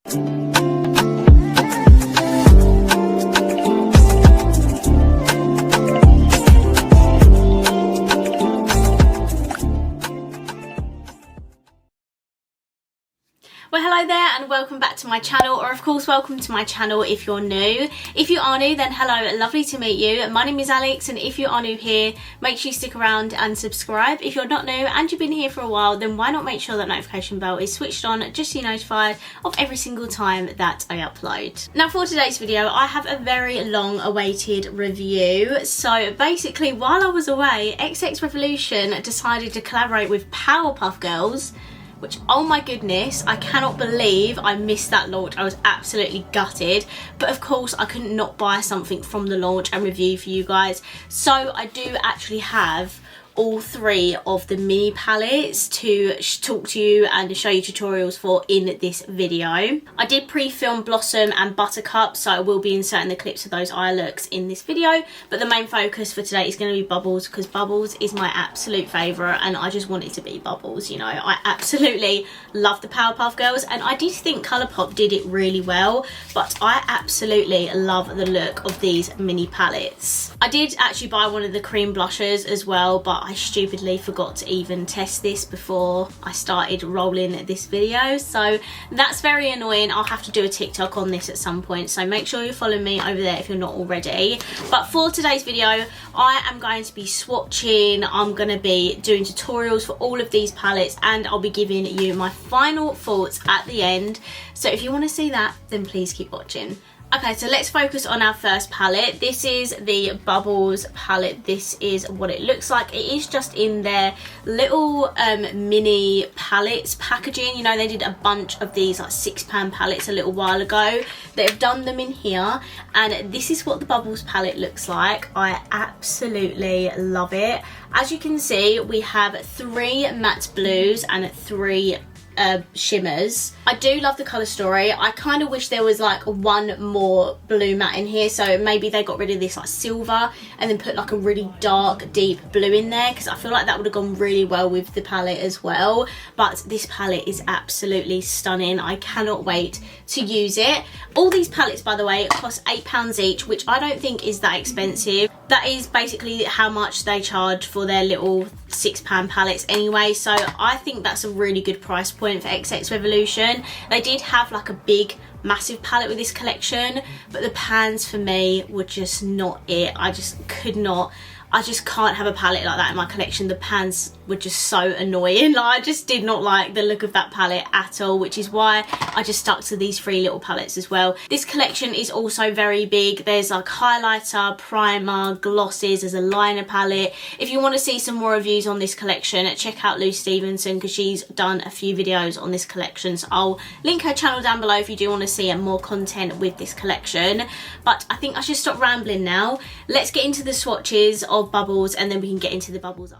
Well, hello there and welcome back to my channel, or of course welcome to my channel if you're new. If you are new, then hello, lovely to meet you. My name is Alex, and if you are new here, make sure you stick around and subscribe. If you're not new and you've been here for a while, then why not make sure that notification bell is switched on just so you're notified of every single time that I upload. Now for today's video, I have a very long awaited review. So basically, while I was away, xxRevolution decided to collaborate with Powerpuff Girls, which, oh my goodness, I cannot believe I missed that launch. I was absolutely gutted, but of course I couldn't not buy something from the launch and review for you guys. So I do actually have all three of the mini palettes to talk to you and to show you tutorials for in this video. I did pre-film Blossom and Buttercup, so I will be inserting the clips of those eye looks in this video, but the main focus for today is going to be Bubbles, because Bubbles is my absolute favourite and I just want it to be Bubbles. You know, I absolutely love the Powerpuff Girls, and I did think Colourpop did it really well, but I absolutely love the look of these mini palettes. I did actually buy one of the cream blushes as well, but I stupidly forgot to even test this before I started rolling this video, so that's very annoying. I'll have to do a TikTok on this at some point, so make sure you follow me over there if you're not already. But for today's video, I am going to be swatching, I'm going to be doing tutorials for all of these palettes, and I'll be giving you my final thoughts at the end. So if you want to see that, then please keep watching. Okay, so let's focus on our first palette. This is the Bubbles palette. This is what it looks like. It is just in their little mini palettes packaging. You know, they did a bunch of these like £6 palettes a little while ago. They've done them in here, and this is what the Bubbles palette looks like. I absolutely love it. As you can see, we have 3 matte blues and 3 shimmers. I do love the colour story. I kind of wish there was like one more blue matte in here, so maybe they got rid of this like silver and then put like a really dark deep blue in there, because I feel like that would have gone really well with the palette as well. But this palette is absolutely stunning. I cannot wait to use it. All these palettes, by the way, cost £8 each, which I don't think is that expensive. That is basically how much they charge for their little £6 palettes anyway, so I think that's a really good price point for xxRevolution. They did have like a big massive palette with this collection, but the pans for me were just not it. I just can't have a palette like that in my collection. The pans were just so annoying. Like, I just did not like the look of that palette at all, which is why I just stuck to these 3 little palettes as well. This collection is also very big. There's like highlighter, primer, glosses, there's a liner palette. If you want to see some more reviews on this collection, check out Lou Stevenson, because she's done a few videos on this collection. So I'll link her channel down below if you do want to see more content with this collection. But I think I should stop rambling now. Let's get into the swatches of Bubbles, and then we can get into the Bubbles eye.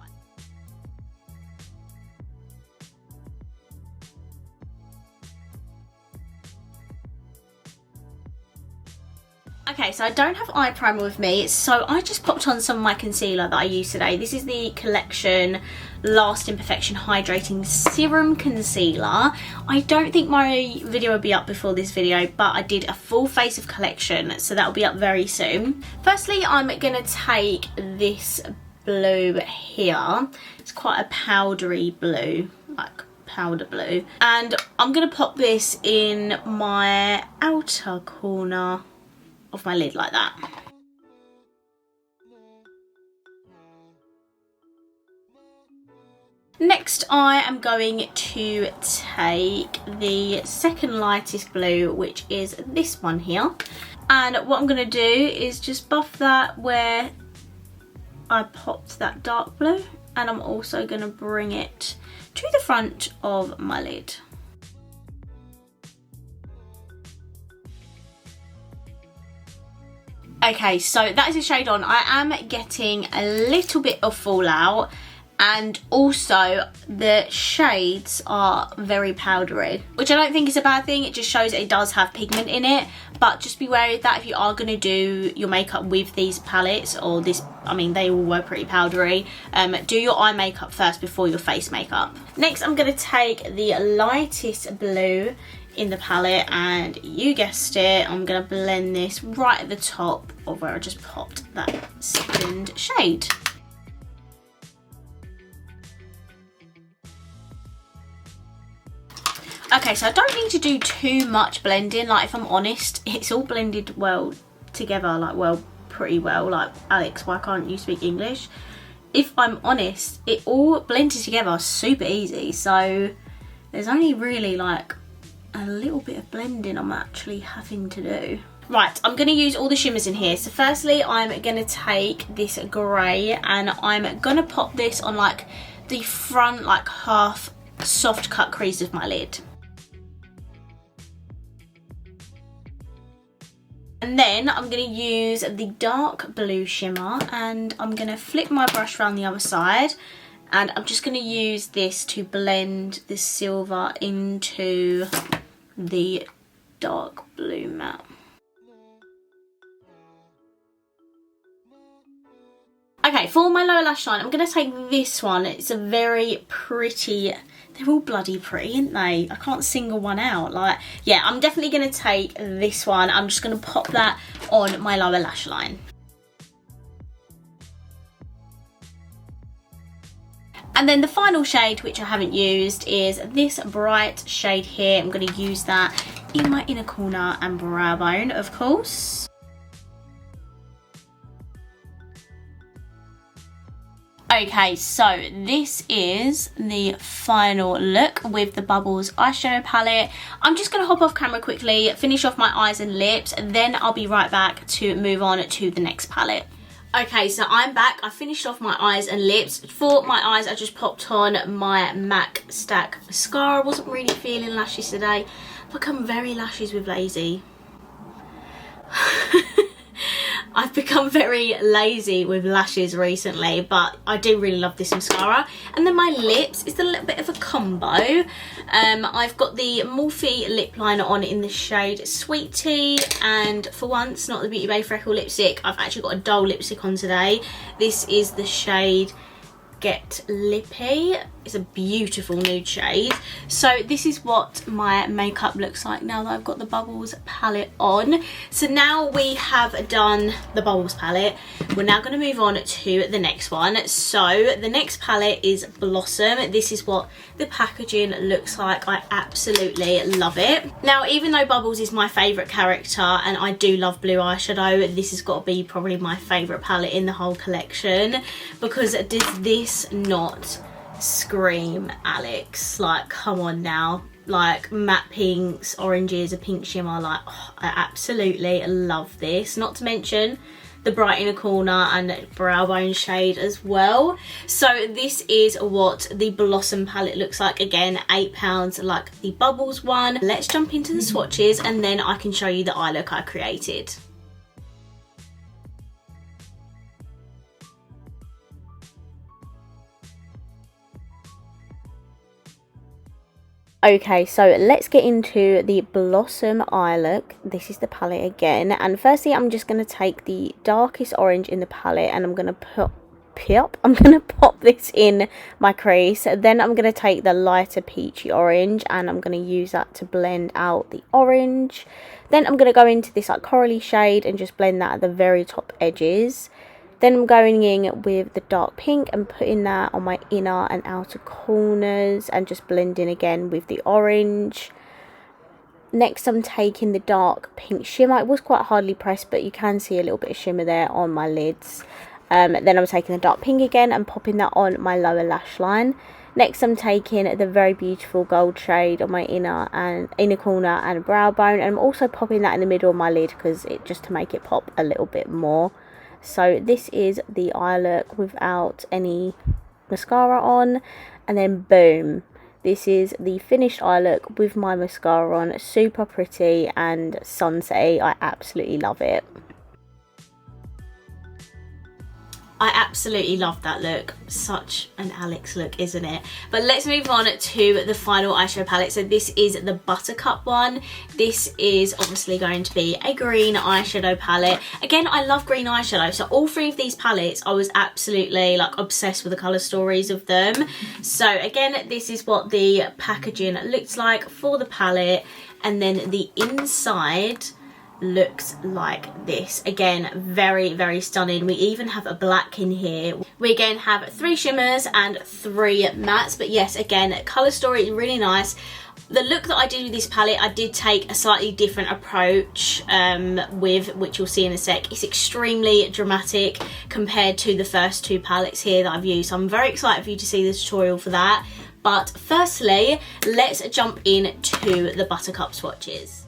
Okay, so I don't have eye primer with me, so I just popped on some of my concealer that I used today. This is the Collection Last Imperfection Hydrating Serum Concealer. I don't think my video will be up before this video, but I did a full face of collection, so that will be up very soon. Firstly, I'm going to take this blue here. It's quite a powdery blue, like powder blue. And I'm going to pop this in my outer corner of my lid like that. Next, I am going to take the second lightest blue, which is this one here. And what I'm going to do is just buff that where I popped that dark blue. And I'm also going to bring it to the front of my lid. Okay, so that is a shade on. I am getting a little bit of fallout, and also the shades are very powdery, which I don't think is a bad thing. It just shows that it does have pigment in it, but just be wary of that if you are going to do your makeup with these palettes, or this, I mean, they all were pretty powdery. Do your eye makeup first before your face makeup. Next, I'm going to take the lightest blue in the palette, and you guessed it, I'm going to blend this right at the top of where I just popped that second shade. Okay, so I don't need to do too much blending. Like, if I'm honest, it's all blended well together, like, well, pretty well. Like, Alex, why can't you speak English? If I'm honest, it all blended together super easy. So there's only really like a little bit of blending I'm actually having to do. Right, I'm going to use all the shimmers in here. So firstly, I'm going to take this grey and I'm going to pop this on like the front, like half soft cut crease of my lid. And then I'm going to use the dark blue shimmer and I'm going to flip my brush around the other side, and I'm just going to use this to blend the silver into the dark blue matte. Okay, for my lower lash line, I'm going to take this one. It's a very pretty, they're all bloody pretty, aren't they? I can't single one out. Like, yeah, I'm definitely going to take this one. I'm just going to pop that on my lower lash line. And then the final shade, which I haven't used, is this bright shade here. I'm going to use that in my inner corner and brow bone, of course. Okay, so this is the final look with the Bubbles eyeshadow palette. I'm just going to hop off camera quickly, finish off my eyes and lips, and then I'll be right back to move on to the next palette. Okay, so I'm back. I finished off my eyes and lips. For my eyes, I just popped on my MAC Stack mascara. I wasn't really feeling lashes today. I've become very lashes with lazy. I've become very lazy with lashes recently, but I do really love this mascara. And then my lips is a little bit of a combo. I've got the Morphe lip liner on in the shade Sweet Tea, and for once, not the Beauty Bay Freckle lipstick, I've actually got a dull lipstick on today. This is the shade Get Lippy. It's a beautiful nude shade. So this is what my makeup looks like now that I've got the Bubbles palette on. So now we have done the Bubbles palette, we're now going to move on to the next one. So the next palette is Blossom. This is what the packaging looks like. I absolutely love it. Now, even though Bubbles is my favourite character and I do love blue eyeshadow, this has got to be probably my favourite palette in the whole collection, because does this not scream Alex? Like, come on now. Like, matte pinks, oranges, a pink shimmer. Like, oh, I absolutely love this. Not to mention the bright inner corner and brow bone shade as well. So this is what the Blossom palette looks like. Again, £8 like the Bubbles one. Let's jump into the swatches and then I can show you the eye look I created. Okay, so let's get into the Blossom eye look. This is the palette again, and firstly I'm just going to take the darkest orange in the palette and I'm going to pop this in my crease. Then I'm going to take the lighter peachy orange and I'm going to use that to blend out the orange. Then I'm going to go into this like corally shade and just blend that at the very top edges. Then I'm going in with the dark pink and putting that on my inner and outer corners and just blending again with the orange. Next I'm taking the dark pink shimmer. It was quite hardly pressed, but you can see a little bit of shimmer there on my lids. Then I'm taking the dark pink again and popping that on my lower lash line. Next I'm taking the very beautiful gold shade on my inner corner and brow bone, and I'm also popping that in the middle of my lid because just to make it pop a little bit more. So this is the eye look without any mascara on, and then boom, this is the finished eye look with my mascara on. Super pretty and sunsetty. I absolutely love it. I absolutely love that look. Such an Alex look, isn't it? But let's move on to the final eyeshadow palette. So this is the Buttercup one. This is obviously going to be a green eyeshadow palette. Again, I love green eyeshadow. So all three of these palettes, I was absolutely like obsessed with the colour stories of them. So again, this is what the packaging looks like for the palette. and then the inside looks like this. Again, very, very stunning. We even have a black in here. We again have 3 shimmers and 3 mattes, but yes, again, colour story is really nice. The look that I did with this palette, I did take a slightly different approach with, which you'll see in a sec. It's extremely dramatic compared to the first 2 palettes here that I've used. So I'm very excited for you to see the tutorial for that. But firstly, let's jump into the Buttercup swatches.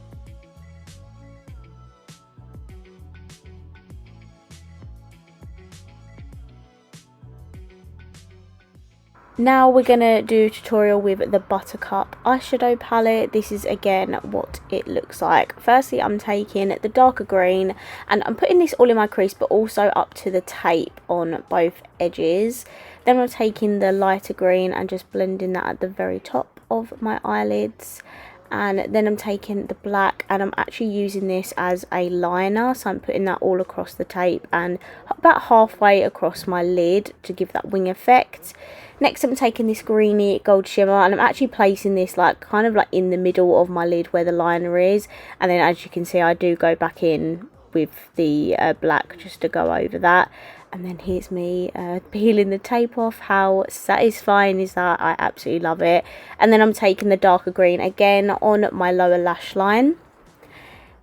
Now we're going to do a tutorial with the Buttercup eyeshadow palette. This is again what it looks like. Firstly, I'm taking the darker green and I'm putting this all in my crease, but also up to the tape on both edges. Then I'm taking the lighter green and just blending that at the very top of my eyelids. And then I'm taking the black and I'm actually using this as a liner, so I'm putting that all across the tape and about halfway across my lid to give that wing effect. Next I'm taking this greeny gold shimmer and I'm actually placing this like kind of like in the middle of my lid where the liner is, and then as you can see I do go back in with the black just to go over that. And then here's me peeling the tape off. How satisfying is that? I absolutely love it. And then I'm taking the darker green again on my lower lash line.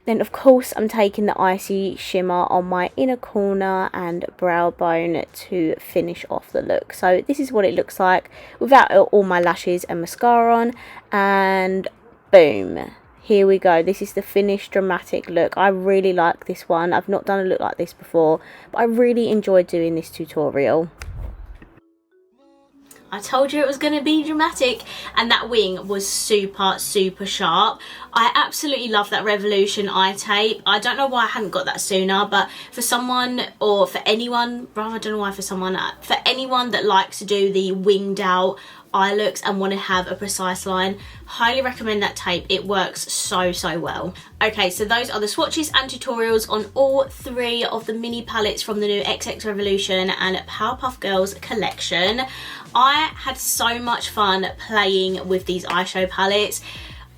Then of course I'm taking the icy shimmer on my inner corner and brow bone to finish off the look. So this is what it looks like without all my lashes and mascara on. And boom. Here we go. This is the finished dramatic look. I really like this one. I've not done a look like this before, but I really enjoyed doing this tutorial. I told you it was going to be dramatic, and that wing was super, super sharp. I absolutely love that Revolution eye tape. I don't know why I hadn't got that sooner, but for someone, or for anyone, rather I don't know why for someone, for anyone that likes to do the winged out eye looks and want to have a precise line, highly recommend that tape. It works so, so well. Okay, so those are the swatches and tutorials on all 3 of the mini palettes from the new xxRevolution and Powerpuff Girls collection. I had so much fun playing with these eyeshadow palettes.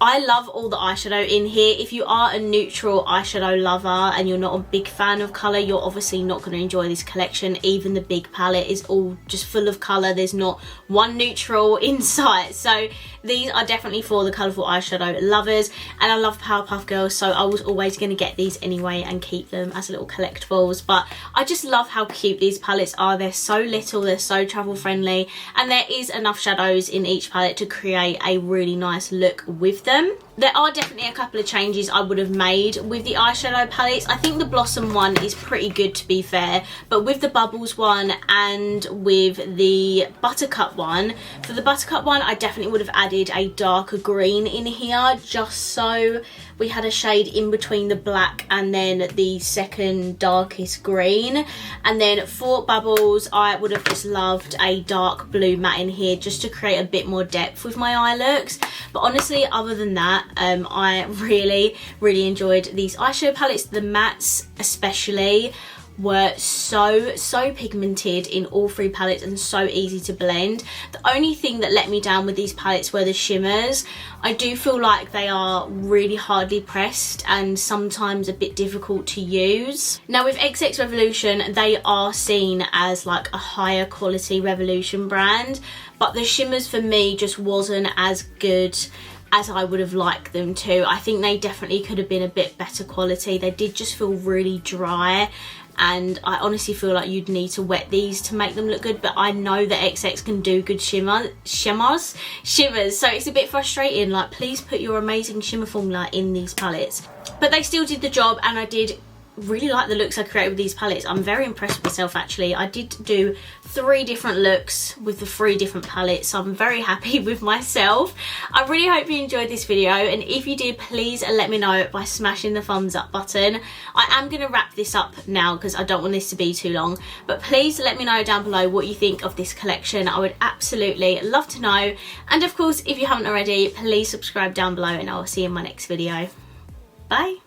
I love all the eyeshadow in here. If you are a neutral eyeshadow lover and you're not a big fan of colour, you're obviously not going to enjoy this collection. Even the big palette is all just full of colour. There's not one neutral in sight. So these are definitely for the colourful eyeshadow lovers. And I love Powerpuff Girls, so I was always going to get these anyway and keep them as little collectibles. But I just love how cute these palettes are. They're so little, they're so travel friendly, and there is enough shadows in each palette to create a really nice look with them. There are definitely a couple of changes I would have made with the eyeshadow palettes. I think the Blossom one is pretty good, to be fair, but with the Bubbles one and with the Buttercup one, for the Buttercup one I definitely would have added a darker green in here, just so we had a shade in between the black and then the second darkest green. And then for Bubbles I would have just loved a dark blue matte in here just to create a bit more depth with my eye looks. But honestly, other than that, I really enjoyed these eyeshadow palettes. The mattes especially were so pigmented in all 3 palettes and so easy to blend. The only thing that let me down with these palettes were the shimmers. I do feel like they are really hardly pressed and sometimes a bit difficult to use. Now with xxRevolution, they are seen as like a higher quality Revolution brand, but the shimmers for me just wasn't as good as I would have liked them to. I think they definitely could have been a bit better quality. They did just feel really dry, and I honestly feel like you'd need to wet these to make them look good, but I know that XX can do good shimmers, so it's a bit frustrating. Like, please put your amazing shimmer formula in these palettes. But they still did the job, and I did really like the looks I created with these palettes. I'm very impressed with myself actually. I did do 3 different looks with the 3 different palettes, so I'm very happy with myself. I really hope you enjoyed this video, and if you did, please let me know by smashing the thumbs up button. I am going to wrap this up now because I don't want this to be too long, but please let me know down below what you think of this collection. I would absolutely love to know, and of course if you haven't already, please subscribe down below, and I'll see you in my next video. Bye.